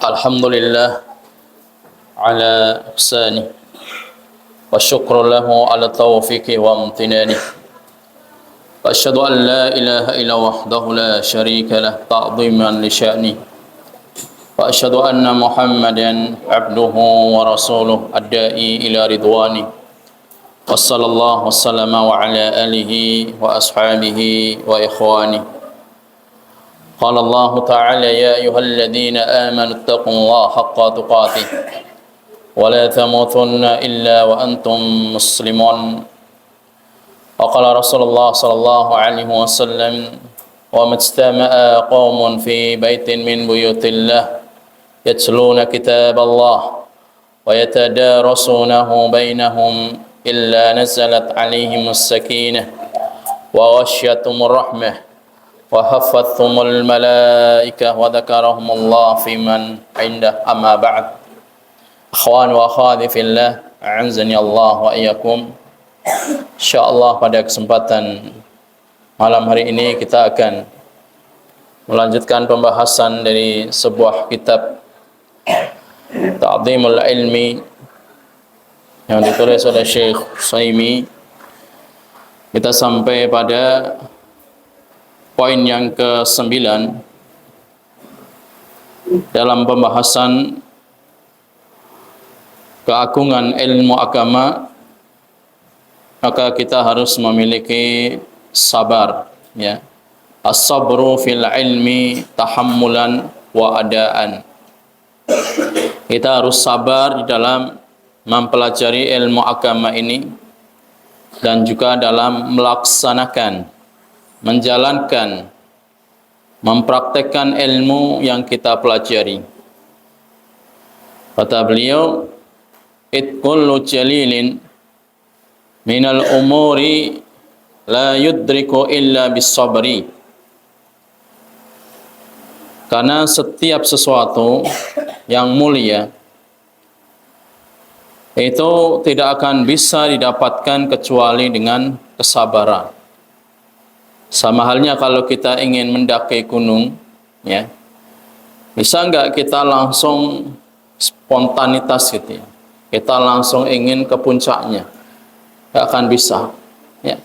Alhamdulillah ala ihsani wa syukru lahu ala taufiqi wa amtinani wa asyhadu an la ilaha illa wahdahu la syarika lah ta'ziman li sya'ni wa asyhadu anna Muhammadan abduhu wa rasuluh ad-da'i ila ridwani wa sallallahu wasallama wa ala alihi wa ashabihi wa ikhwani. قال الله تعالى يا أيها الذين آمنوا اتقوا الله حق تقاته ولا تموتن إلا وأنتم مسلمون. وقال رسول الله صلى الله عليه وسلم وما اجتمع قوم في بيت من بيوت الله يتلون كتاب الله ويتدارسونه بينهم إلا نزلت عليهم السكينة وغشيتهم الرحمة وحفتهم الملائكة وذكرهم الله في من عنده. أما بعد akhwan wa akhwati fillah, a'azzani Allah wa iyyakum. Insyaallah pada kesempatan malam hari ini kita akan melanjutkan pembahasan dari sebuah kitab Ta'zimul Ilmi yang ditulis oleh Syekh Utsaimin. Kita sampai pada poin yang ke-9 dalam pembahasan keagungan ilmu agama. Maka kita harus memiliki sabar, ya. As-sabru fil ilmi tahammulan wa adaan. Kita harus sabar di dalam mempelajari ilmu agama ini dan juga dalam melaksanakan, menjalankan, mempraktekkan ilmu yang kita pelajari. Kata beliau, "It kullu jalilin minal umuri la yudriku illa bis-sabri." Karena setiap sesuatu yang mulia itu tidak akan bisa didapatkan kecuali dengan kesabaran. Sama halnya kalau kita ingin mendaki gunung, ya, bisa enggak kita langsung spontanitas gitu ya, kita langsung ingin ke puncaknya? Enggak akan bisa, ya.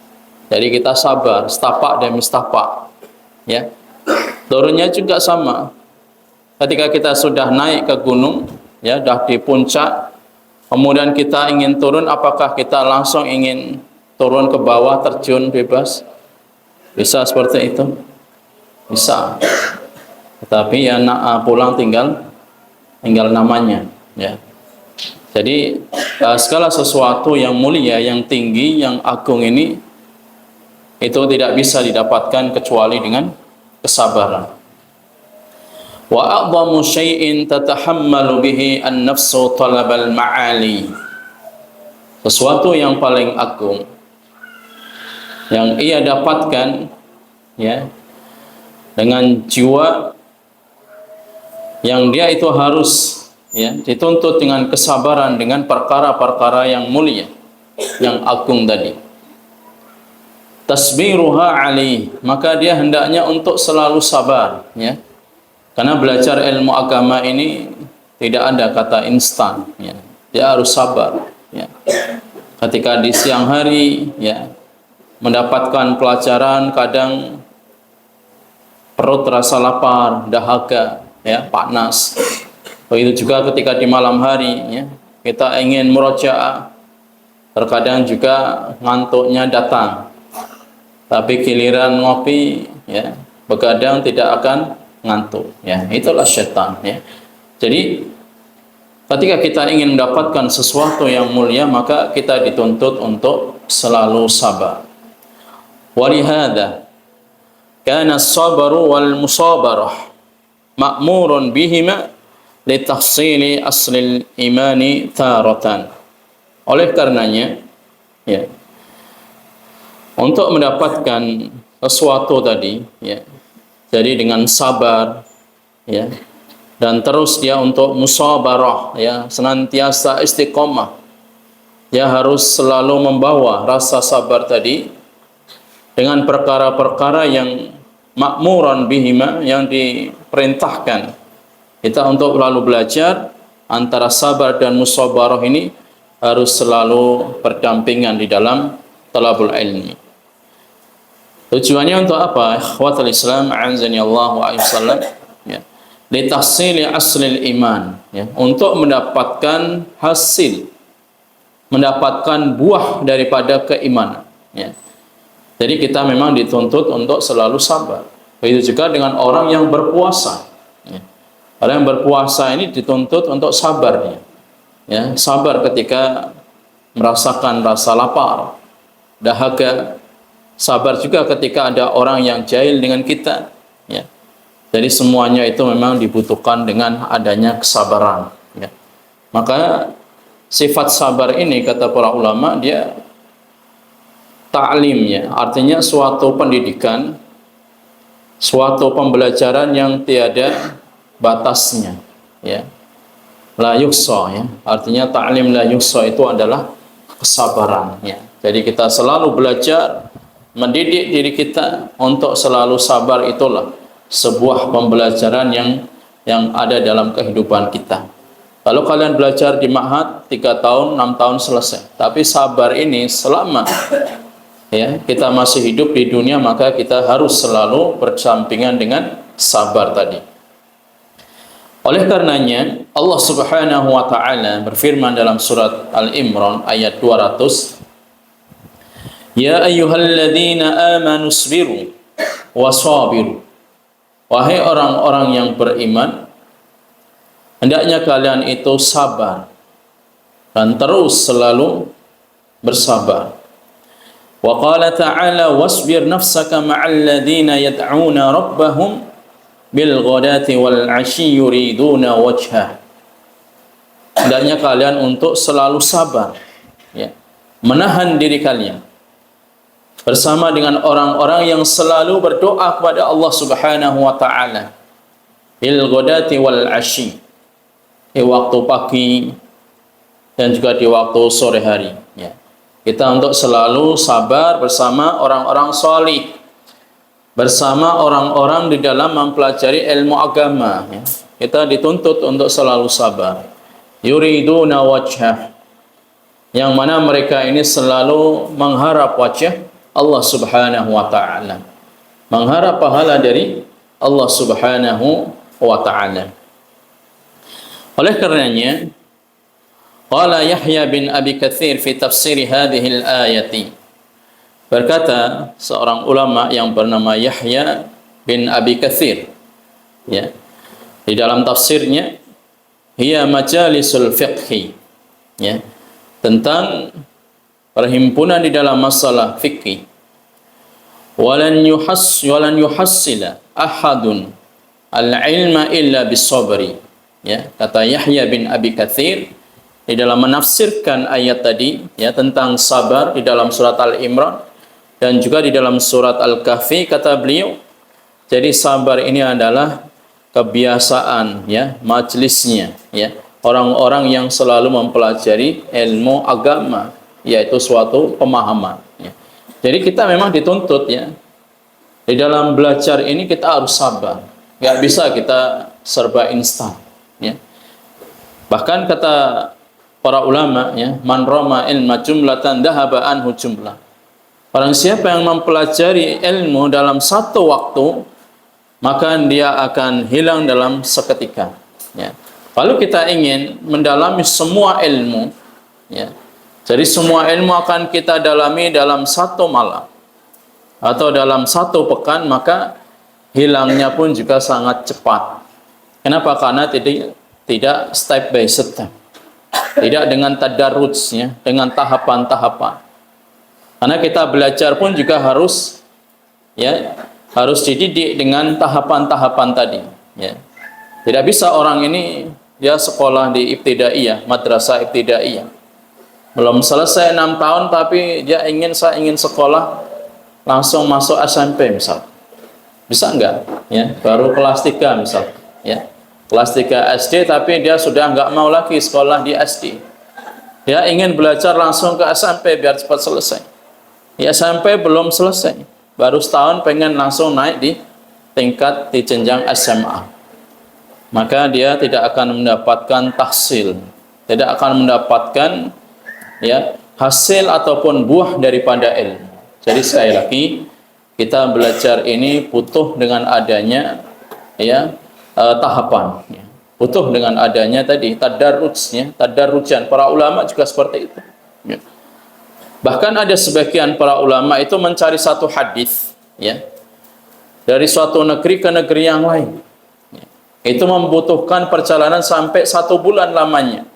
Jadi kita sabar, setapak demi setapak, ya. Turunnya juga sama. Ketika kita sudah naik ke gunung, ya, dah di puncak, kemudian kita ingin turun, apakah kita langsung ingin turun ke bawah, terjun bebas? Bisa seperti itu? Bisa. Tetapi ya pulang tinggal namanya, ya. Jadi segala sesuatu yang mulia, yang tinggi, yang agung ini itu tidak bisa didapatkan kecuali dengan kesabaran. Wa a'dhamu syai'in tatahammalu bihi an-nafsu talabal ma'ali. Sesuatu yang paling agung yang ia dapatkan, ya, dengan jiwa yang dia itu harus, ya, dituntut dengan kesabaran dengan perkara-perkara yang mulia, yang agung tadi. Tasbiruha alaih, maka dia hendaknya untuk selalu sabar, ya. Karena belajar ilmu agama ini tidak ada kata instan, ya. Dia harus sabar, ya. Ketika di siang hari, ya, mendapatkan pelajaran, kadang perut terasa lapar, dahaga, ya, panas. Begitu juga ketika di malam hari, ya, kita ingin murojaah, terkadang juga ngantuknya datang. Tapi giliran ngopi, ya, begadang tidak akan ngantuk, ya. Itulah syaitan, ya. Jadi ketika kita ingin mendapatkan sesuatu yang mulia, maka kita dituntut untuk selalu sabar. Walihada kana as-sabru wal musabarah ma'murun bihima litahsili aslil imani taratan. Oleh karenanya, ya, untuk mendapatkan sesuatu tadi, ya, jadi dengan sabar, ya, dan terus dia untuk musabarah, ya, senantiasa istiqomah. Dia harus selalu membawa rasa sabar tadi dengan perkara-perkara yang makmuran bihima, yang diperintahkan, Kita untuk selalu belajar antara sabar dan musabarah ini harus selalu berdampingan di dalam talabul ilmi. Tujuannya untuk apa? Ikhwatul Islam, a'azzani Allah wa a'izallam, ya. Litahsili aslil iman, ya. Untuk mendapatkan hasil, mendapatkan buah daripada keimanan, ya. Jadi kita memang dituntut untuk selalu sabar. Begitu juga dengan orang yang berpuasa, ya. Orang yang berpuasa ini dituntut untuk sabar, ya. Sabar ketika merasakan rasa lapar, dahaga. Sabar juga ketika ada orang yang jahil dengan kita, ya. Jadi semuanya itu memang dibutuhkan dengan adanya kesabaran, ya. Maka sifat sabar ini kata para ulama dia ta'lim, ya, artinya suatu pendidikan, suatu pembelajaran yang tiada batasnya, ya. La yuhsa, ya. Artinya ta'lim la yuhsa itu adalah kesabaran, ya. Jadi kita selalu belajar mendidik diri kita untuk selalu sabar, itulah sebuah pembelajaran yang ada dalam kehidupan kita. Kalau kalian belajar di ma'had 3 tahun, 6 tahun selesai. Tapi sabar ini selama, ya, kita masih hidup di dunia, maka kita harus selalu bersampingan dengan sabar tadi. Oleh karenanya Allah Subhanahu wa taala berfirman dalam surat Al-Imran ayat 200, Ya ayyuhalladzina amanu isbiru wasabiru. Wahai orang-orang yang beriman, hendaknya kalian itu sabar dan terus selalu bersabar. Wa qala ta'ala wasbir nafsaka ma'al ladzina yad'una rabbahum bil ghadati wal 'ashyi yuriduna wajhah. Hendaknya kalian untuk selalu sabar, ya, menahan diri kalian bersama dengan orang-orang yang selalu berdoa kepada Allah Subhanahu wa taala bil ghadati wal 'ashyi, di waktu pagi dan juga di waktu sore hari, ya. Kita untuk selalu sabar bersama orang-orang salih, bersama orang-orang di dalam mempelajari ilmu agama, ya. Kita dituntut untuk selalu sabar. Yuriduna wajhah, yang mana mereka ini selalu mengharap wajah Allah Subhanahu wa taala, mengharap pahala dari Allah Subhanahu wa taala. Oleh karenanya qala Yahya bin Abi Katsir fi tafsir hadhihi al-ayati, berkata seorang ulama yang bernama Yahya bin Abi Katsir, ya, di dalam tafsirnya hiya majalisul fiqhi, ya, tentang perhimpunan di dalam masalah fikih. Walan yuhassila ahadun al-ilma illa bisabri, ya, kata Yahya bin Abi Katsir di dalam menafsirkan ayat tadi, ya, tentang sabar di dalam surat Al-Imran dan juga di dalam surat Al-Kahfi, kata beliau, jadi sabar ini adalah kebiasaan, ya, majelisnya, ya, orang-orang yang selalu mempelajari ilmu agama, yaitu suatu pemahaman, ya. Jadi kita memang dituntut, ya, di dalam belajar ini kita harus sabar, nggak bisa kita serba instan, ya. Bahkan kata para ulama, ya, man rama ilma jumlatan dhahaba anhu jumlah. Orang siapa yang mempelajari ilmu dalam satu waktu, maka dia akan hilang dalam seketika, ya. Kalau kita ingin mendalami semua ilmu, ya, jadi semua ilmu akan kita dalami dalam satu malam atau dalam satu pekan, maka hilangnya pun juga sangat cepat. Kenapa? Karena tidak step by step, tidak dengan tadarruj, dengan tahapan-tahapan. Karena kita belajar pun juga harus, ya, harus dididik dengan tahapan-tahapan tadi, ya. Tidak bisa orang ini dia sekolah di ibtidaiyah, madrasah ibtidaiyah, belum selesai 6 tahun tapi dia saya ingin sekolah langsung masuk SMP misal. Bisa enggak? Ya, baru kelas 3 misal, ya. Kelas 3 SD tapi dia sudah enggak mau lagi sekolah di SD. Dia ingin belajar langsung ke SMP biar cepat selesai. Ya, SMP belum selesai, baru setahun pengen langsung naik di tingkat di jenjang SMA. maka dia tidak akan mendapatkan tahsil, tidak akan mendapatkan ya hasil ataupun buah daripada ilmu. Jadi sekali lagi kita belajar ini butuh dengan adanya ya tahapan, ya. Butuh dengan adanya tadi tadarrujan. Para ulama juga seperti itu. Ya. Bahkan ada sebagian para ulama itu mencari satu hadis, ya, dari suatu negeri ke negeri yang lain. Ya. Itu membutuhkan perjalanan sampai 1 bulan lamanya.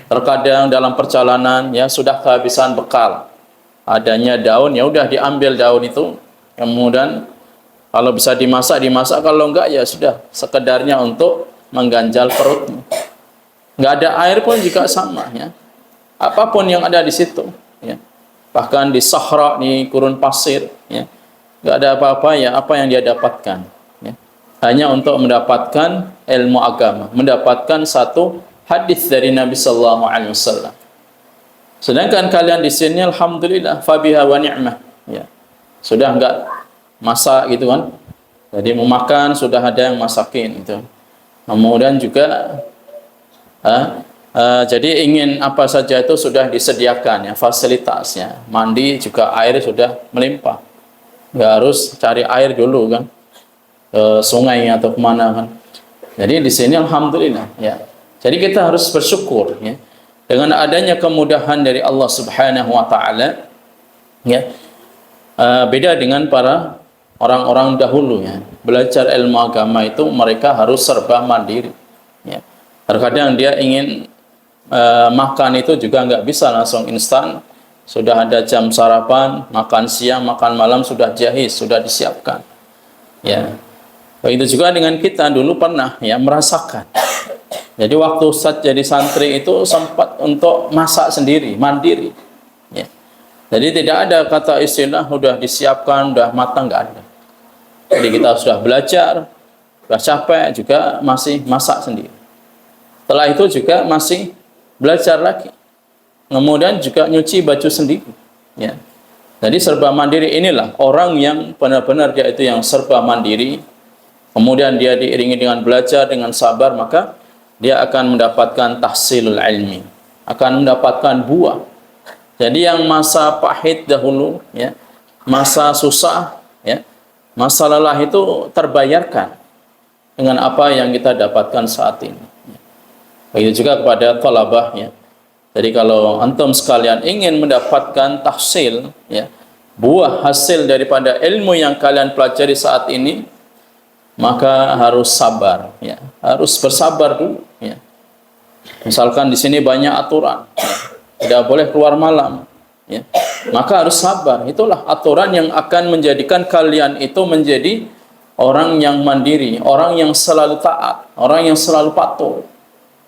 Terkadang dalam perjalanan ya sudah kehabisan bekal. Adanya daun, ya udah diambil daun itu. Kemudian kalau bisa dimasak, kalau enggak ya sudah sekedarnya untuk mengganjal perutmu. Enggak ada air pun juga sama, ya. Apapun yang ada di situ, ya. Bahkan di sahra, di gurun pasir, ya. Enggak ada apa-apa, ya, apa yang dia dapatkan, ya. Hanya untuk mendapatkan ilmu agama, mendapatkan satu hadis dari Nabi sallallahu alaihi wasallam. Sedangkan kalian di sini alhamdulillah fabiha wa ni'mah, ya. Sudah enggak masak gitu kan. Jadi mau makan sudah ada yang masakin itu. Kemudian juga jadi ingin apa saja itu sudah disediakan, ya, fasilitasnya. Mandi juga air sudah melimpah. Enggak harus cari air dulu kan. Ke sungai atau kemana kan. Jadi di sini alhamdulillah, ya. Jadi kita harus bersyukur, ya. Dengan adanya kemudahan dari Allah Subhanahu wa taala, ya. Beda dengan para orang-orang dahulu, ya. Belajar ilmu agama itu mereka harus serba mandiri, ya. Terkadang dia ingin makan itu juga nggak bisa langsung instan. Sudah ada jam sarapan, makan siang, makan malam sudah jahis, sudah disiapkan, ya. Begitu juga dengan kita dulu pernah, ya, merasakan. Jadi waktu Ustaz jadi santri itu sempat untuk masak sendiri, mandiri, ya. Jadi tidak ada kata istilah sudah disiapkan, sudah matang, nggak ada. Jadi kita sudah belajar, sudah capek juga masih masak sendiri. Setelah itu juga masih belajar lagi. Kemudian juga nyuci baju sendiri, ya. Jadi serba mandiri inilah orang yang benar-benar dia itu yang serba mandiri. Kemudian dia diiringi dengan belajar, dengan sabar, maka dia akan mendapatkan tahsilul ilmi, akan mendapatkan buah. Jadi yang masa pahit dahulu, ya, masa susah, ya, masa lelah itu terbayarkan dengan apa yang kita dapatkan saat ini. Begitu juga kepada thalabah, ya. Jadi kalau antum sekalian ingin mendapatkan tahsil, ya, buah hasil daripada ilmu yang kalian pelajari saat ini, maka harus sabar, ya. Harus bersabar dulu, ya. Misalkan di sini banyak aturan, ya. Tidak boleh keluar malam, ya. Maka harus sabar. Itulah aturan yang akan menjadikan kalian itu menjadi orang yang mandiri, orang yang selalu taat, orang yang selalu patuh.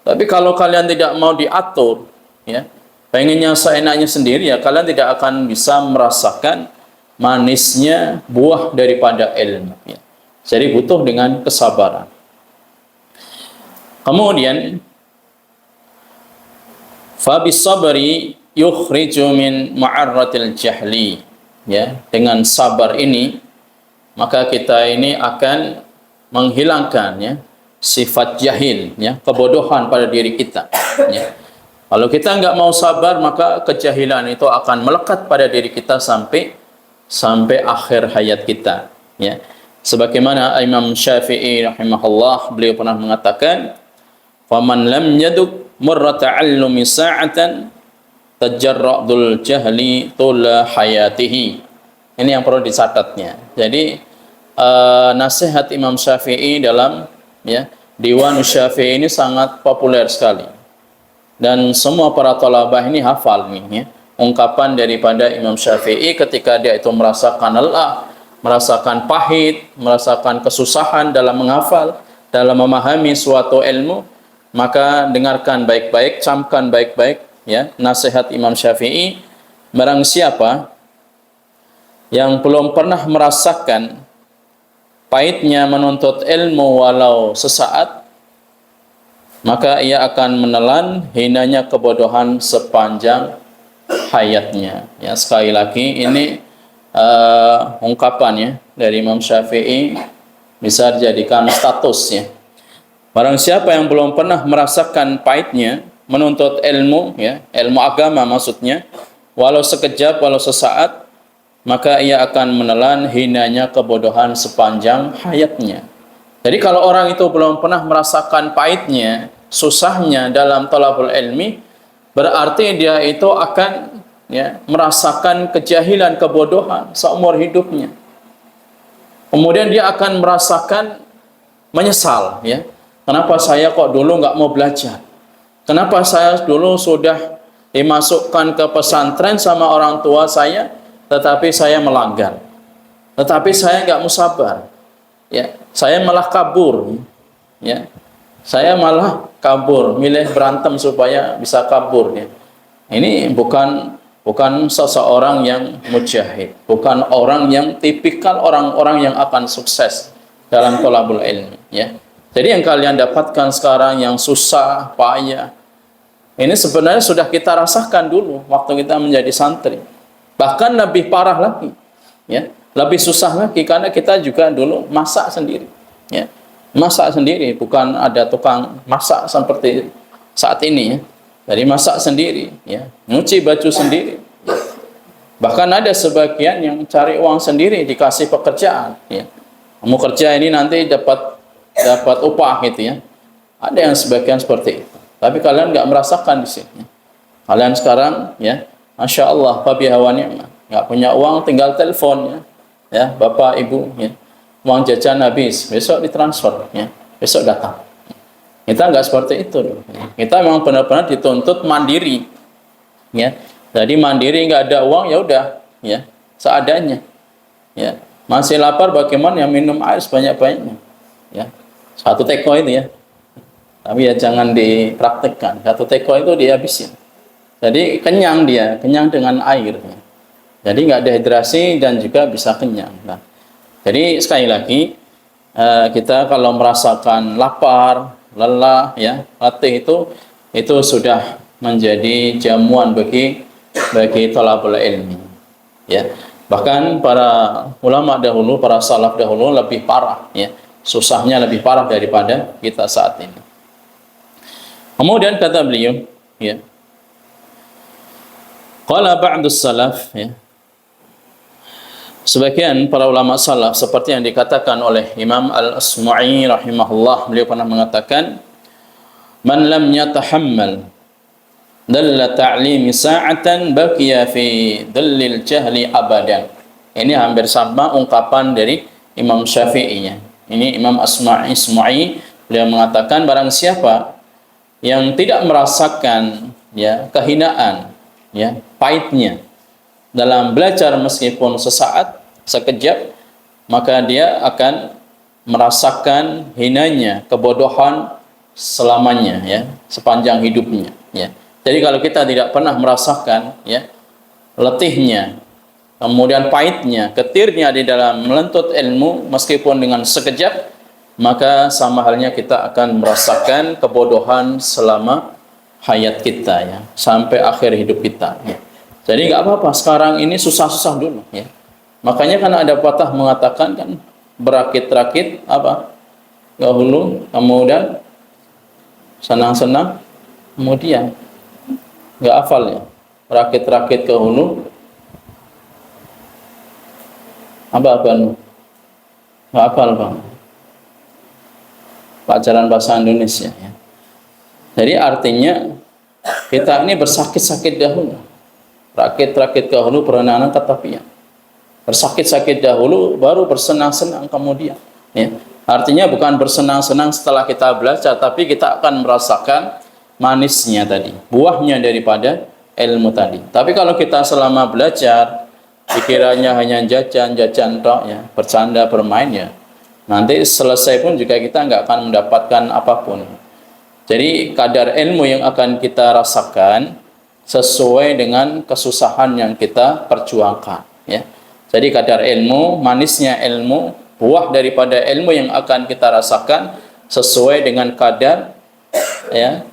Tapi kalau kalian tidak mau diatur, ya, pengennya seenaknya sendiri, ya, kalian tidak akan bisa merasakan manisnya buah daripada ilmu, ya. Jadi butuh dengan kesabaran. Kemudian fabis sabri yukhriju min ma'arratil jahli, ya, dengan sabar ini maka kita ini akan menghilangkan, ya, sifat jahil, ya, kebodohan pada diri kita, ya. Kalau kita nggak mau sabar, maka kejahilan itu akan melekat pada diri kita sampai akhir hayat kita, ya. Sebagaimana Imam Syafi'i rahimahullah, beliau pernah mengatakan, faman lam yaduk murra ta'allumi sa'atan tajarradul jahli tula hayatihi. Ini yang perlu dicatatnya. Jadi nasihat Imam Syafi'i dalam, ya, Diwan Syafi'i ini sangat populer sekali. Dan semua para thalabah ini hafal nih, ya, ungkapan daripada Imam Syafi'i ketika dia itu merasakan lelah, merasakan pahit, merasakan kesusahan dalam menghafal, dalam memahami suatu ilmu. Maka dengarkan baik-baik, camkan baik-baik, ya, nasihat Imam Syafi'i. Barang siapa yang belum pernah merasakan pahitnya menuntut ilmu walau sesaat, maka ia akan menelan hinanya kebodohan sepanjang hayatnya. Ya, sekali lagi ini ungkapannya dari Imam Syafi'i bisa dijadikan status, ya. Barang siapa yang belum pernah merasakan pahitnya menuntut ilmu, ya, ilmu agama maksudnya, walau sekejap, walau sesaat, maka ia akan menelan hinanya kebodohan sepanjang hayatnya. Jadi kalau orang itu belum pernah merasakan pahitnya, susahnya dalam thalabul ilmi, berarti dia itu akan, ya, merasakan kejahilan, kebodohan seumur hidupnya. Kemudian dia akan merasakan menyesal, ya. Kenapa saya kok dulu nggak mau belajar? Kenapa saya dulu sudah dimasukkan ke pesantren sama orang tua saya, tetapi saya melanggar, tetapi saya nggak musabar, ya, saya malah kabur, ya, saya malah kabur, milih berantem supaya bisa kabur, ya. Ini bukan seseorang yang mujahid, bukan orang yang tipikal orang-orang yang akan sukses dalam thalabul ilmi, ya. Jadi yang kalian dapatkan sekarang yang susah, payah, ini sebenarnya sudah kita rasakan dulu waktu kita menjadi santri. Bahkan lebih parah lagi, ya, lebih susah lagi karena kita juga dulu masak sendiri, ya, masak sendiri, bukan ada tukang masak seperti saat ini, ya. Jadi masak sendiri, ya, nyuci baju sendiri. Bahkan ada sebagian yang cari uang sendiri, dikasih pekerjaan, ya. Kamu kerja ini nanti dapat upah gitu, ya. Ada yang sebagian seperti itu. Tapi kalian nggak merasakan di sini. Kalian sekarang, ya, masya Allah, fabiha wa ni'mah, nggak punya uang, tinggal telepon, ya, ya, bapak ibu, ya, uang jajan habis, besok ditransfer, ya, besok datang. Kita nggak seperti itu, ya. Kita memang benar-benar dituntut mandiri, ya. Jadi mandiri, nggak ada uang, ya udah, ya, seadanya, ya. Masih lapar, bagaimana, ya, minum air sebanyak-banyaknya, ya. Satu teko itu, ya. Tapi ya jangan dipraktekkan. Satu teko itu dihabisin. Jadi kenyang dia, kenyang dengan air. Jadi nggak dehidrasi dan juga bisa kenyang. Nah, jadi sekali lagi, kita kalau merasakan lapar, lelah, ya, letih, itu sudah menjadi jamuan bagi thalabul ilmi, ya. Bahkan para ulama dahulu, para salaf dahulu lebih parah, ya. Susahnya lebih parah daripada kita saat ini. Kemudian kata beliau, ya, qala ba'dus salaf, ya, sebagian para ulama salaf seperti yang dikatakan oleh Imam Al-Asma'i rahimahullah, beliau pernah mengatakan, man lam yatahammal dalla ta'limi sa'atan baqiya fi dhillil jahli abadan. Ini hampir sama ungkapan dari Imam Syafi'i-nya. Ini Imam Asma'i, beliau mengatakan barang siapa yang tidak merasakan, ya, kehinaan, ya, pahitnya dalam belajar meskipun sesaat, sekejap, maka dia akan merasakan hinanya, kebodohan selamanya, ya, sepanjang hidupnya, ya. Jadi kalau kita tidak pernah merasakan, ya, letihnya, kemudian pahitnya, getirnya di dalam menuntut ilmu meskipun dengan sekejap, maka sama halnya kita akan merasakan kebodohan selama hayat kita, ya, sampai akhir hidup kita, ya. Jadi nggak apa-apa sekarang ini susah-susah dulu, ya. Makanya kan ada patah mengatakan kan, berakit-rakit apa dahulu, kemudian senang-senang kemudian. Nggak hafal, ya, berakit-rakit ke hulu apa Bang? Nggak hafal, Bang, pelajaran bahasa Indonesia, ya. Jadi artinya kita ini bersakit-sakit dahulu, rakit-rakit dahulu, berenang ketapian, bersakit-sakit dahulu, baru bersenang-senang kemudian, ya. Artinya bukan bersenang-senang setelah kita belajar, tapi kita akan merasakan manisnya tadi, buahnya daripada ilmu tadi. Tapi kalau kita selama belajar pikirannya hanya jajan tok, ya, bercanda, bermain, ya, nanti selesai pun juga kita nggak akan mendapatkan apapun. Jadi kadar ilmu yang akan kita rasakan sesuai dengan kesusahan yang kita perjuangkan, ya. Jadi kadar ilmu, manisnya ilmu, buah daripada ilmu yang akan kita rasakan sesuai dengan kadar, ya,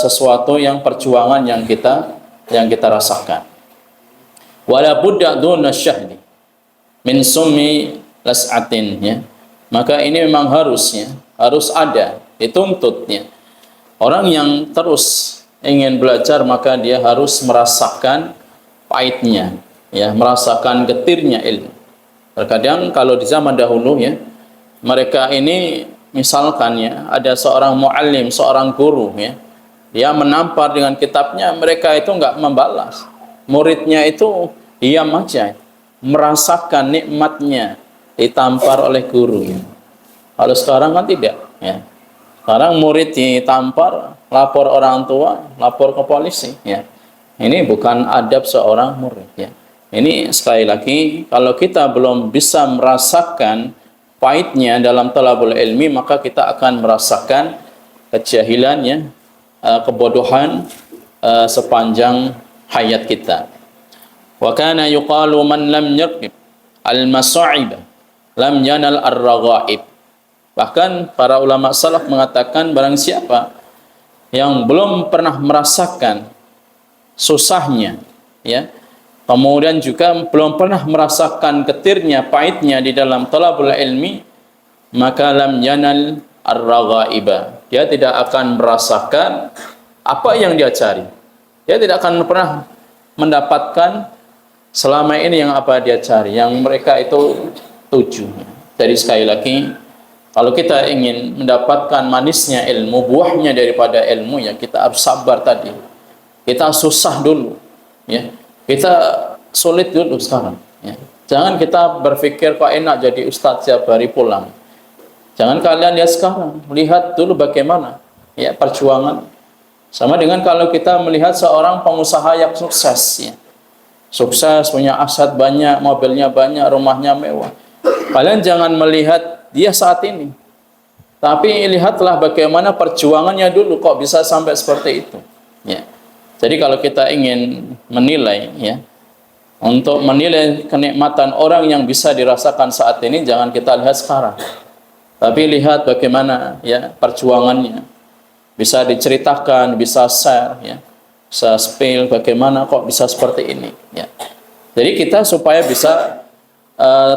sesuatu yang perjuangan yang kita rasakan. Wala budda duna syahdi min summi las'atin, ya. Maka ini memang harus ada dituntutnya. Orang yang terus ingin belajar maka dia harus merasakan pahitnya, ya, merasakan getirnya ilmu. Terkadang kalau di zaman dahulu ya, mereka ini misalkan ya, ada seorang muallim, seorang guru ya, dia menampar dengan kitabnya, mereka itu enggak membalas. Muridnya itu diam aja, merasakan nikmatnya ditampar oleh guru ya. Kalau sekarang kan tidak ya. Sekarang murid ditampar, lapor orang tua, lapor ke polisi ya. Ini bukan adab seorang murid ya. Ini sekali lagi, kalau kita belum bisa merasakan pahitnya dalam talabul ilmi, maka kita akan merasakan kejahilan ya, kebodohan sepanjang hayat kita. Wa kana yuqalu man lam yarqib al-masa'ib lam yanal ar-raghaib. Bahkan para ulama salaf mengatakan barang siapa yang belum pernah merasakan susahnya ya, kemudian juga belum pernah merasakan getirnya, pahitnya di dalam talabul ilmi, maka lam yanal ar-raghaiba. Dia tidak akan merasakan apa yang dia cari. Dia tidak akan pernah mendapatkan selama ini yang apa dia cari, yang mereka itu tuju. Jadi sekali lagi, kalau kita ingin mendapatkan manisnya ilmu, buahnya daripada ilmu, ya kita harus sabar tadi. Kita susah dulu, ya. Kita sulit dulu sekarang. Ya. Jangan kita berpikir kok enak jadi ustadz tiap hari pulang. Jangan kalian lihat sekarang, lihat dulu bagaimana ya perjuangan. Sama dengan kalau kita melihat seorang pengusaha yang sukses, ya. Sukses, punya aset banyak, mobilnya banyak, rumahnya mewah. Kalian jangan melihat dia saat ini, tapi lihatlah bagaimana perjuangannya dulu kok bisa sampai seperti itu. Ya. Jadi kalau kita ingin menilai, ya, untuk menilai kenikmatan orang yang bisa dirasakan saat ini, jangan kita lihat sekarang, tapi lihat bagaimana ya perjuangannya, bisa diceritakan, bisa share, ya, bisa spill bagaimana kok bisa seperti ini. Ya. Jadi kita supaya bisa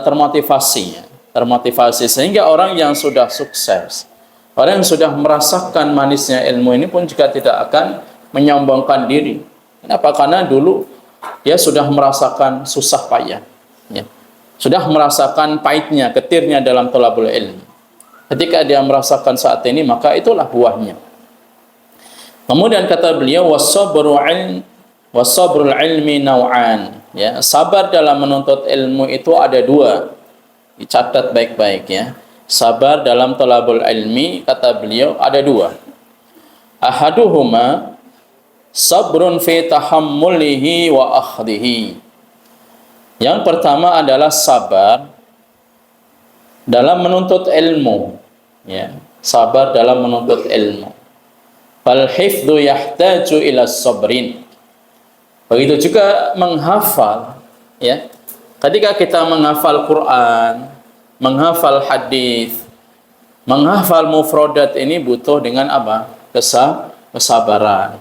termotivasi, ya, termotivasi sehingga orang yang sudah sukses, orang yang sudah merasakan manisnya ilmu ini pun juga tidak akan menyombongkan diri. Kenapa? Karena dulu dia sudah merasakan susah payah, ya. Sudah merasakan pahitnya, getirnya dalam thalabul ilmi. Ketika dia merasakan saat ini, maka itulah buahnya. Kemudian kata beliau, wasabrul ilmi naw'an. Ya, sabar dalam menuntut ilmu itu ada dua. Dicatat baik-baik ya. Sabar dalam thalabul ilmi, kata beliau, ada dua. Ahaduhuma sabrun fi tahammulihi wa akhdihi. Yang pertama adalah sabar dalam menuntut ilmu, ya. Sabar dalam menuntut ilmu. Fal hifdzu yahtaju ila sabrin. Begitu juga menghafal, ya. Ketika kita menghafal Quran, menghafal hadis, menghafal mufradat, ini butuh dengan apa? Kesabaran.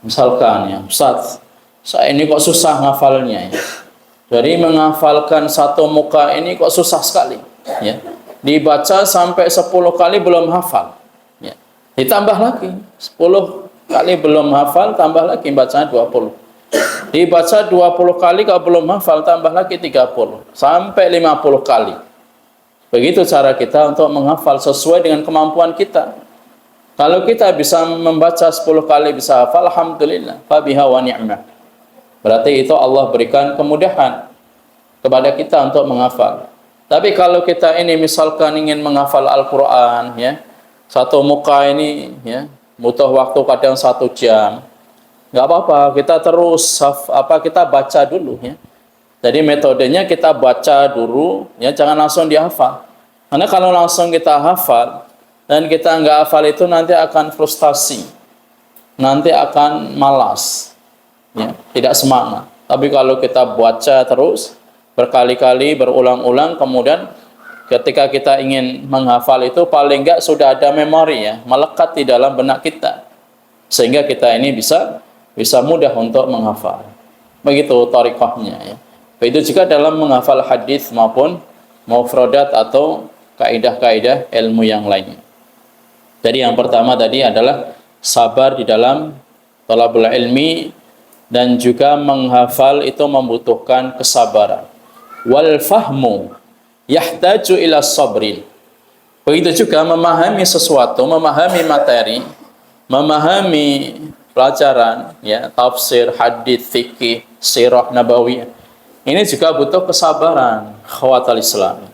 Misalkan ya, Ustaz, saya ini kok susah ngafalnya ya. Dari menghafalkan satu muka ini kok susah sekali ya. Dibaca sampai 10 kali belum hafal ya. Ditambah lagi 10 kali belum hafal, tambah lagi bacaan 20. Dibaca 20 kali kalau belum hafal, tambah lagi 30 sampai 50 kali. Begitu cara kita untuk menghafal sesuai dengan kemampuan kita. Kalau kita bisa membaca 10 kali bisa hafal, alhamdulillah, fabiha wa ni'mah. Berarti itu Allah berikan kemudahan kepada kita untuk menghafal. Tapi kalau kita ini misalkan ingin menghafal Al-Quran, ya, satu muka ini ya butuh waktu kadang 1 jam. Nggak apa-apa, kita terus kita baca dulu ya. Jadi metodenya kita baca dulu ya, jangan langsung dihafal. Karena kalau langsung kita hafal dan kita nggak hafal itu nanti akan frustasi, nanti akan malas, ya, tidak semangat. Tapi kalau kita baca terus berkali-kali, berulang-ulang, kemudian ketika kita ingin menghafal itu paling nggak sudah ada memori ya, melekat di dalam benak kita, sehingga kita ini bisa mudah untuk menghafal. Begitu thariqahnya ya. Begitu juga dalam menghafal hadis maupun mufradat atau kaidah-kaidah ilmu yang lainnya. Jadi yang pertama tadi adalah sabar di dalam thalabul ilmi, dan juga menghafal itu membutuhkan kesabaran. Wal fahmu yahtaju ila sabrin. Begitu juga memahami sesuatu, memahami materi, memahami pelajaran, ya, tafsir, hadis, fikih, sirah nabawiyah. Ini juga butuh kesabaran, khawatal Islam.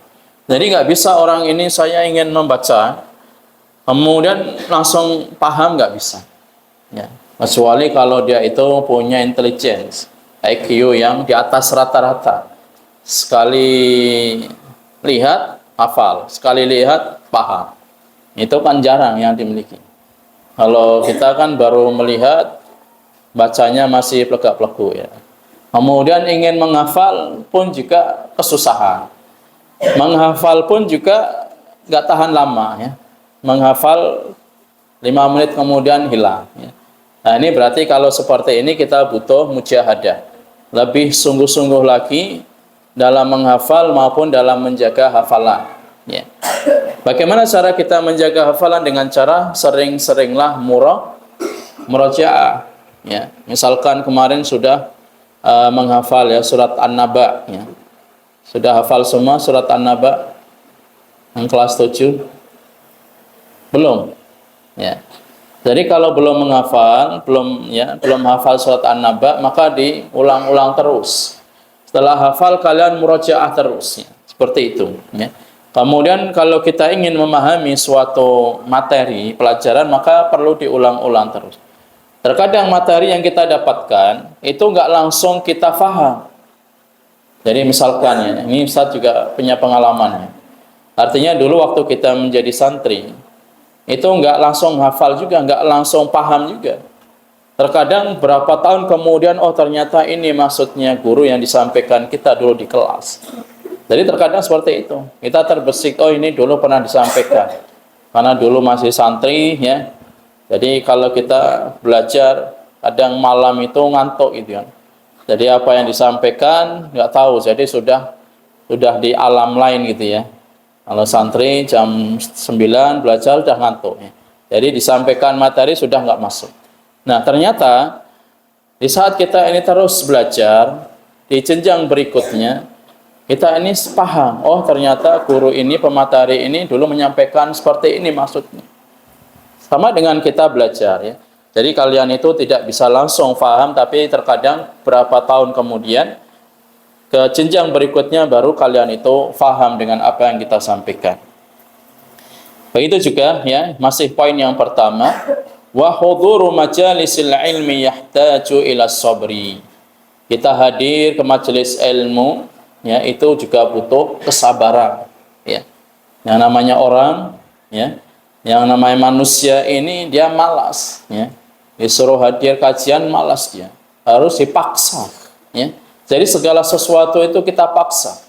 Jadi nggak bisa orang ini saya ingin membaca, kemudian langsung paham, nggak bisa. Ya. Kecuali kalau dia itu punya intelligence, IQ yang di atas rata-rata. Sekali lihat, hafal. Sekali lihat, paham. Itu kan jarang yang dimiliki. Kalau kita kan baru melihat, bacanya masih plegak-plegu, ya. Kemudian ingin menghafal pun juga kesusahan. Menghafal pun juga nggak tahan lama, ya. Menghafal 5 menit kemudian hilang, ya. Nah, ini berarti kalau seperti ini kita butuh mujahadah, lebih sungguh-sungguh lagi dalam menghafal maupun dalam menjaga hafalan, ya. Bagaimana cara kita menjaga hafalan? Dengan cara sering-seringlah murajaah, ya. Misalkan kemarin sudah menghafal, ya, surat An-Naba, ya. Sudah hafal semua surat An-Naba yang kelas 7? Belum, ya. Jadi kalau belum menghafal, belum hafal surat An-Naba, maka diulang-ulang terus. Setelah hafal kalian murajaah terus, ya. Seperti itu, ya. Kemudian kalau kita ingin memahami suatu materi pelajaran, maka perlu diulang-ulang terus. Terkadang materi yang kita dapatkan itu nggak langsung kita faham. Jadi misalkan, ya, ini Ustaz juga punya pengalamannya. Artinya dulu waktu kita menjadi santri, itu nggak langsung hafal juga, nggak langsung paham juga. Terkadang berapa tahun kemudian, oh ternyata ini maksudnya guru yang disampaikan kita dulu di kelas. Jadi terkadang seperti itu. Kita terbesit, oh ini dulu pernah disampaikan. Karena dulu masih santri, ya. Jadi kalau kita belajar, kadang malam itu ngantuk gitu, kan. Jadi apa yang disampaikan nggak tahu, jadi sudah di alam lain gitu, ya. Kalau santri jam 9 belajar sudah ngantuk, ya. Jadi disampaikan materi sudah nggak masuk. Nah ternyata di saat kita ini terus belajar, di jenjang berikutnya kita ini paham, oh ternyata guru ini, pemateri ini dulu menyampaikan seperti ini maksudnya. Sama dengan kita belajar, ya. Jadi kalian itu tidak bisa langsung paham, tapi terkadang berapa tahun kemudian ke jenjang berikutnya baru kalian itu paham dengan apa yang kita sampaikan. Begitu juga, ya, masih poin yang pertama, wa hudhuru majalisil ilmi yahtaju ila sabri. Kita hadir ke majelis ilmu, ya, itu juga butuh kesabaran, ya. Yang namanya orang, ya, yang namanya manusia ini dia malas, ya. Disuruh hadir kajian malas dia, harus dipaksa, ya. Jadi segala sesuatu itu kita paksa.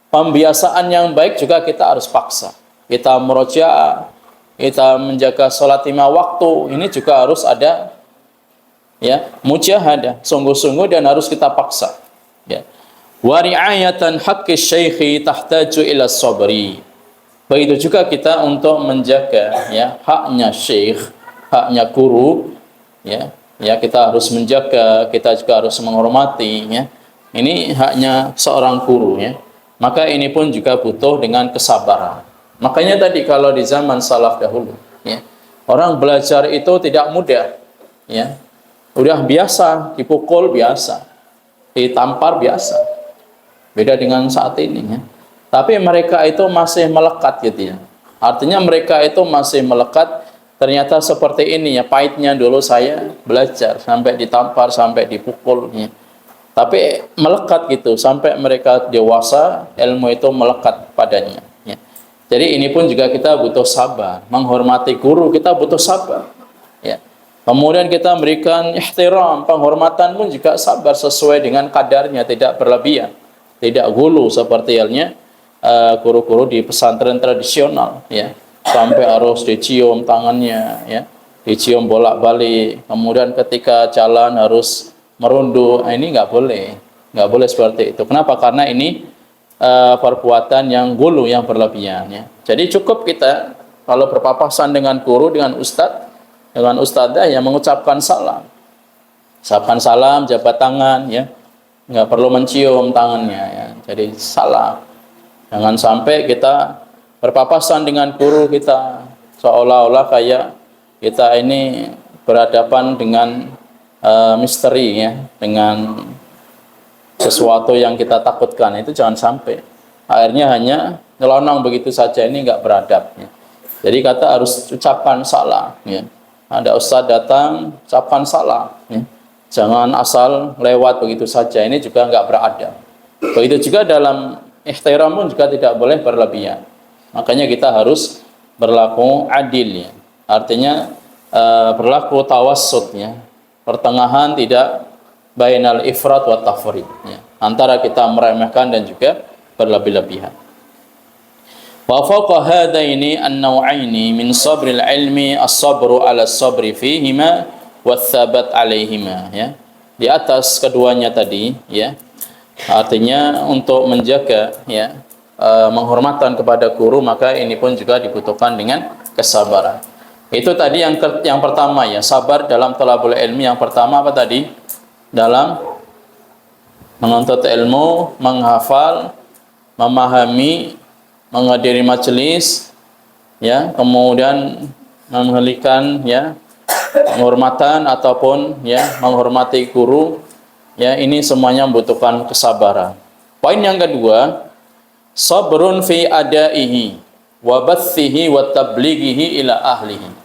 Pembiasaan yang baik juga kita harus paksa. Kita murojaah, kita menjaga sholat 5 waktu, ini juga harus ada, ya, mujahadah, sungguh-sungguh, dan harus kita paksa, ya. Wa ri'ayatan haqqi syaikhi tahtaju ila sabri. Begitu juga kita untuk menjaga, ya, haknya syekh, haknya guru, ya. Ya, kita harus menjaga, kita juga harus menghormati, ya. Ini haknya seorang guru, ya. Maka ini pun juga butuh dengan kesabaran. Makanya tadi kalau di zaman salaf dahulu, ya, orang belajar itu tidak mudah, ya. Udah biasa, dipukul biasa, ditampar biasa. Beda dengan saat ini, ya. Tapi mereka itu masih melekat gitu, ya. Artinya mereka itu masih melekat. Ternyata seperti ini, ya, pahitnya dulu saya belajar sampai ditampar, sampai dipukul, ya. Tapi melekat gitu sampai mereka dewasa, ilmu itu melekat padanya, ya. Jadi ini pun juga kita butuh sabar, menghormati guru kita butuh sabar, ya. Kemudian kita memberikan ihtiram, penghormatan pun juga sabar sesuai dengan kadarnya, tidak berlebihan, tidak gulu seperti halnya guru-guru di pesantren tradisional, ya. Sampai harus dicium tangannya, ya, dicium bolak-balik. Kemudian ketika jalan harus merunduk. Nah, ini nggak boleh seperti itu. Kenapa? Karena ini perbuatan yang gulu, yang berlebihan, ya. Jadi cukup kita Kalau berpapasan dengan guru, dengan ustadz, dengan ustadzah, ya mengucapkan salam. Ucapkan salam, jabat tangan, ya. Nggak perlu mencium tangannya, ya. Jadi salam. Jangan sampai kita berpapasan dengan guru kita seolah-olah kayak kita ini berhadapan dengan misteri, ya, dengan sesuatu yang kita takutkan. Itu jangan sampai. Akhirnya hanya nyelonong begitu saja, ini nggak beradab, ya. Jadi kata harus ucapkan salam, ya. Ada ustadz datang, ucapkan salam, ya. Jangan asal lewat begitu saja, ini juga nggak beradab. Begitu juga dalam ihtiram pun juga tidak boleh berlebihan. Makanya kita harus berlaku adil, ya. Artinya berlaku tawassut, ya. Pertengahan, tidak bainal ifrat wa tafrid, ya. Antara kita meremehkan dan juga berlebih-lebihan. Wa fawqa hadaini an-naw'aini min sabril ilmi as-sabru 'ala as-sabri fihima watsabat 'alaihima, ya. Di atas keduanya tadi, ya. Artinya untuk menjaga, ya, menghormatan kepada guru, maka ini pun juga dibutuhkan dengan kesabaran. Itu tadi yang pertama, ya, sabar dalam thalabul ilmi. Yang pertama apa tadi? Dalam menuntut ilmu, menghafal, memahami, menghadiri majelis, ya, kemudian menghalikan, ya, penghormatan ataupun, ya, menghormati guru, ya, ini semuanya membutuhkan kesabaran. Poin yang kedua, sabrun fi adaihi wa bathihi wa tablighihi ila ahlihi.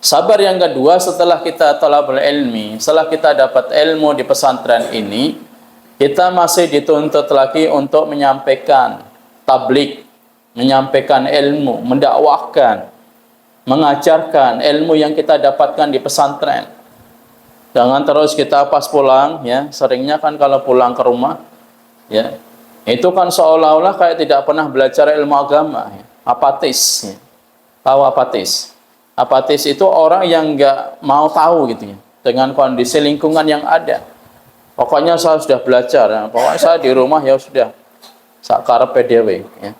Sabar yang kedua setelah kita talabul ilmi, setelah kita dapat ilmu di pesantren ini, kita masih dituntut lagi untuk menyampaikan tabligh, menyampaikan ilmu, mendakwahkan, mengajarkan ilmu yang kita dapatkan di pesantren. Jangan terus kita pas pulang, ya, seringnya kan kalau pulang ke rumah, ya, itu kan seolah-olah kayak tidak pernah belajar ilmu agama, ya. Apatis, ya. Tahu apatis? Apatis itu orang yang nggak mau tahu, gitu, ya, dengan kondisi lingkungan yang ada. Pokoknya saya sudah belajar, ya. Pokoknya saya di rumah ya sudah sakarepe dhewe, ya.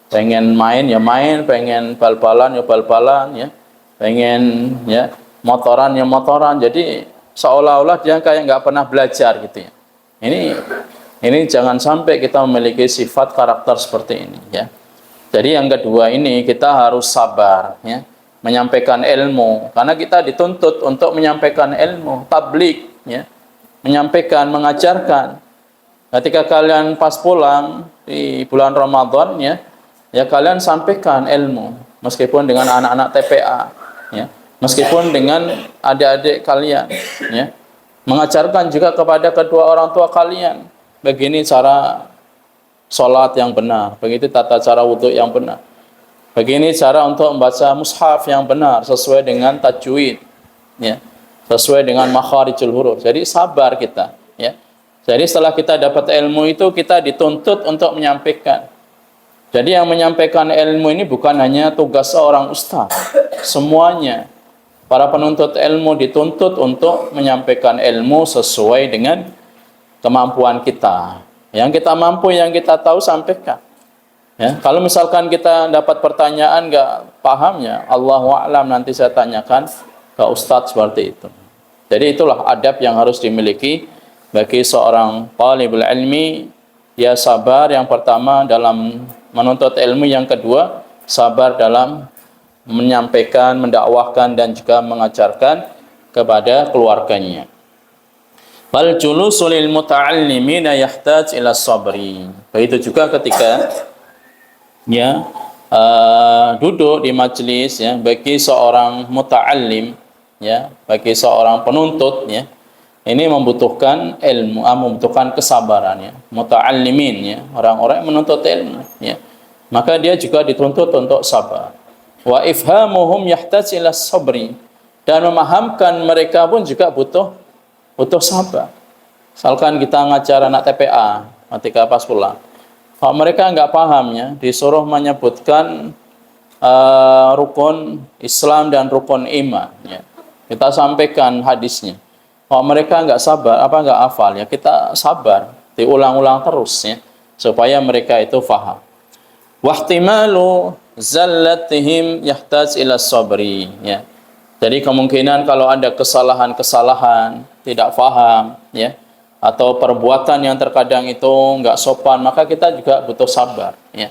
Pengen main ya main, pengen bal-balan ya bal-balan, ya. Pengen, ya, motoran ya motoran. Jadi seolah-olah dia kayak nggak pernah belajar, gitu, ya. Ini jangan sampai kita memiliki sifat karakter seperti ini, ya. Jadi yang kedua ini kita harus sabar, ya, menyampaikan ilmu, karena kita dituntut untuk menyampaikan ilmu, tabligh, ya, menyampaikan, mengajarkan. Ketika kalian pas pulang di bulan Ramadan, ya, ya kalian sampaikan ilmu, meskipun dengan anak-anak TPA, ya, meskipun dengan adik-adik kalian, ya, mengajarkan juga kepada kedua orang tua kalian, begini cara sholat yang benar, begitu tata cara wudhu yang benar, begini cara untuk membaca mushaf yang benar sesuai dengan tajwid, ya, sesuai dengan makharijul huruf. Jadi sabar kita, ya. Jadi setelah kita dapat ilmu itu kita dituntut untuk menyampaikan. Jadi yang menyampaikan ilmu ini bukan hanya tugas seorang ustaz, semuanya para penuntut ilmu dituntut untuk menyampaikan ilmu sesuai dengan kemampuan kita. Yang kita mampu, yang kita tahu, sampaikan. Ya, kalau misalkan kita dapat pertanyaan nggak paham, ya Allahu a'lam, nanti saya tanyakan ke ustadz, seperti itu. Jadi itulah adab yang harus dimiliki bagi seorang talibul ilmi. Dia sabar yang pertama dalam menuntut ilmu, yang kedua sabar dalam menyampaikan, mendakwahkan dan juga mengajarkan kepada keluarganya. Bal julusul lil muta'allimina yahtaj ila sabri. Begitu juga ketika, ya, duduk di majelis, ya, bagi seorang muta'allim, ya, bagi seorang penuntut, ya, ini membutuhkan ilmu, membutuhkan kesabaran, ya. Muta'allimin, ya, orang-orang yang menuntut ilmu, ya, maka dia juga dituntut untuk sabar. Wa ifhamuhum yahtaj ila sabri, dan memahamkan mereka pun juga butuh sabar. Misalkan kita ngajar anak TPA ketika pas pulang, kalau mereka nggak paham, ya, disuruh menyebutkan rukun Islam dan rukun iman, ya, kita sampaikan hadisnya. Kalau mereka nggak sabar, nggak hafal, ya kita sabar, diulang-ulang terus, ya, supaya mereka itu faham. Wahtimalu zallatihim yahtaj ila sabri, ya. Jadi kemungkinan kalau ada kesalahan-kesalahan, tidak faham, ya, atau perbuatan yang terkadang itu enggak sopan, maka kita juga butuh sabar, ya.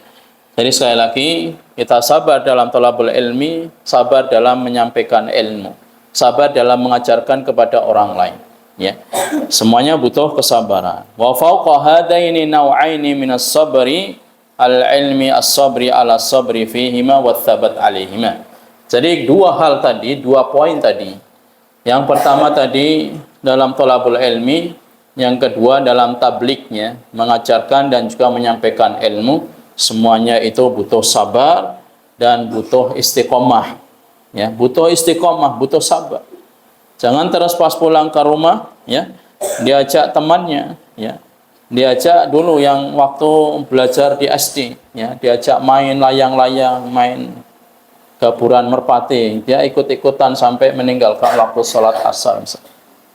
Jadi sekali lagi, kita sabar dalam thalabul ilmi, sabar dalam menyampaikan ilmu, sabar dalam mengajarkan kepada orang lain, ya. Semuanya butuh kesabaran. Wa fawqa hadaini naw'aini minas sabri al-ilmi as-sabri ala sabri fihima wa thabat alaihima. Jadi dua hal tadi, dua poin tadi. Yang pertama tadi dalam thalabul ilmi, yang kedua dalam tabliknya, mengajarkan dan juga menyampaikan ilmu. Semuanya itu butuh sabar dan butuh istiqomah. Ya, butuh istiqomah, butuh sabar. Jangan terus pas pulang ke rumah, ya, diajak temannya, ya. Diajak dulu yang waktu belajar di SD, ya, diajak main layang-layang, main gaburan merpati, dia ikut-ikutan sampai meninggalkan waktu sholat asar.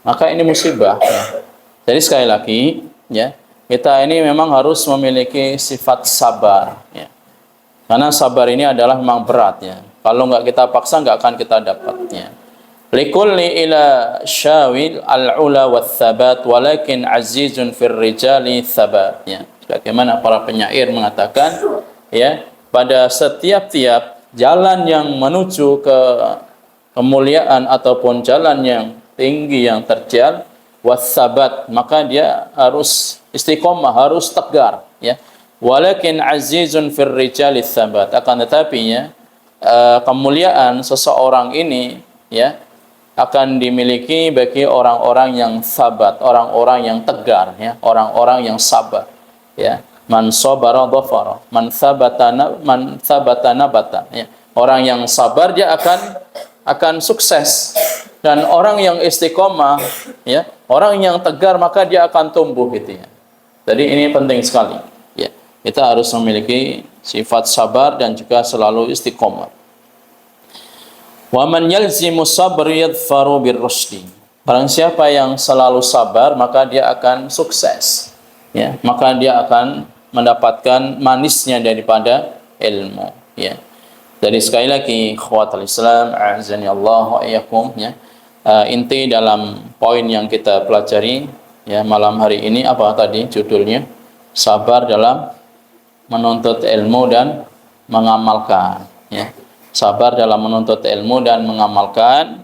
Maka ini musibah, ya. Jadi sekali lagi, ya, kita ini memang harus memiliki sifat sabar, ya. Karena sabar ini adalah memang berat, ya. Kalau nggak kita paksa, nggak akan kita dapatnya. Likulli ila syawil al-ula wa thabat, walakin azizun fir rijali thabat, ya. Bagaimana para penyair mengatakan, ya, pada setiap-tiap jalan yang menuju ke kemuliaan ataupun jalan yang tinggi yang terjal, wasabat, maka dia harus istiqomah, harus tegar, ya. Walakin azizun fir rijali tsabat, akan tetapi ya, kemuliaan seseorang ini, ya, akan dimiliki bagi orang-orang yang sabat, orang-orang yang tegar, ya, orang-orang yang sabar, ya. Man sabara dhafara, man sabata nabata, ya. Orang yang sabar dia akan sukses, dan orang yang istiqomah, ya, orang yang tegar, maka dia akan tumbuh, gitu ya. Jadi ini penting sekali, ya. Kita harus memiliki sifat sabar dan juga selalu istiqomah. Wa man yalzimu sabr yadfaru birrusdi. Barang siapa yang selalu sabar, maka dia akan sukses, ya. Maka dia akan mendapatkan manisnya daripada ilmu, ya. Jadi sekali lagi, ikhwatul Islam, a'azani Allah wa iyyakum, ya. Inti dalam poin yang kita pelajari, ya, malam hari ini apa tadi judulnya? Sabar dalam menuntut ilmu dan mengamalkan, ya. Sabar dalam menuntut ilmu dan mengamalkan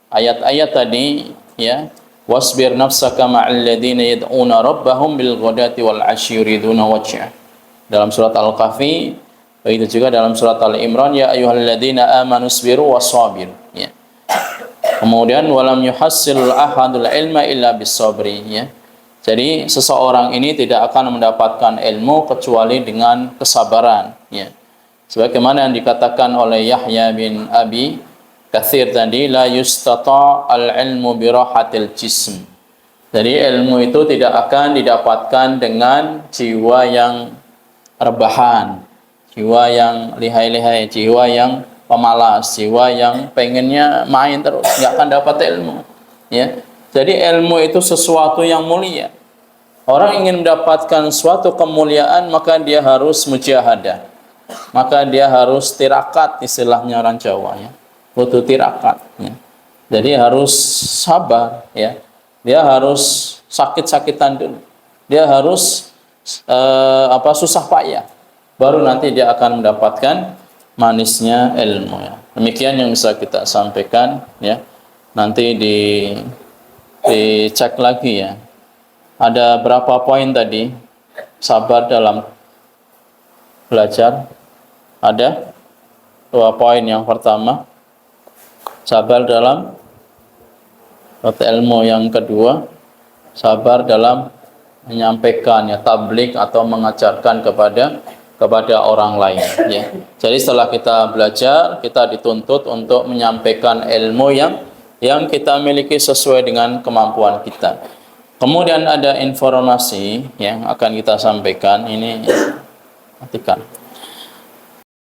ayat-ayat tadi, ya. Wasbir nafsaka ma'al ladzina yad'una rabbahum bil ghadati wal 'ashyi yuriduna wajhah. Dalam surat Al-Kahfi, begitu juga dalam surat Al-Imran, ya ayyuhalladzina amanu sabiru wassabiru, ya. Kemudian walam yuhassil ahadul ilma illa bisabri, ya. Jadi seseorang ini tidak akan mendapatkan ilmu kecuali dengan kesabaran, ya. Sebagaimana yang dikatakan oleh Yahya bin Abi Katsir tadi, la yustata' al-ilmu bi rahatil jism. Jadi ilmu itu tidak akan didapatkan dengan jiwa yang rebahan, jiwa yang lihai-lihai, jiwa yang pemalas, jiwa yang pengennya main terus, nggak akan dapat ilmu, ya. Jadi ilmu itu sesuatu yang mulia. Orang ingin mendapatkan suatu kemuliaan, maka dia harus mujahadah, maka dia harus tirakat, istilahnya orang Jawa, ya. Butuh tirakat, ya. Jadi harus sabar, ya. Dia harus sakit-sakitan dulu, dia harus susah payah, baru nanti dia akan mendapatkan manisnya ilmu, ya. Demikian yang bisa kita sampaikan, ya. Nanti dicek lagi, ya. Ada berapa poin tadi? Sabar dalam belajar. Ada 2 poin. Yang pertama, sabar dalam ilmu. Yang kedua, sabar dalam menyampaikan, ya, tablik atau mengajarkan kepada orang lain, ya. Jadi setelah kita belajar, kita dituntut untuk menyampaikan ilmu yang kita miliki sesuai dengan kemampuan kita. Kemudian ada informasi yang akan kita sampaikan, ini matikan.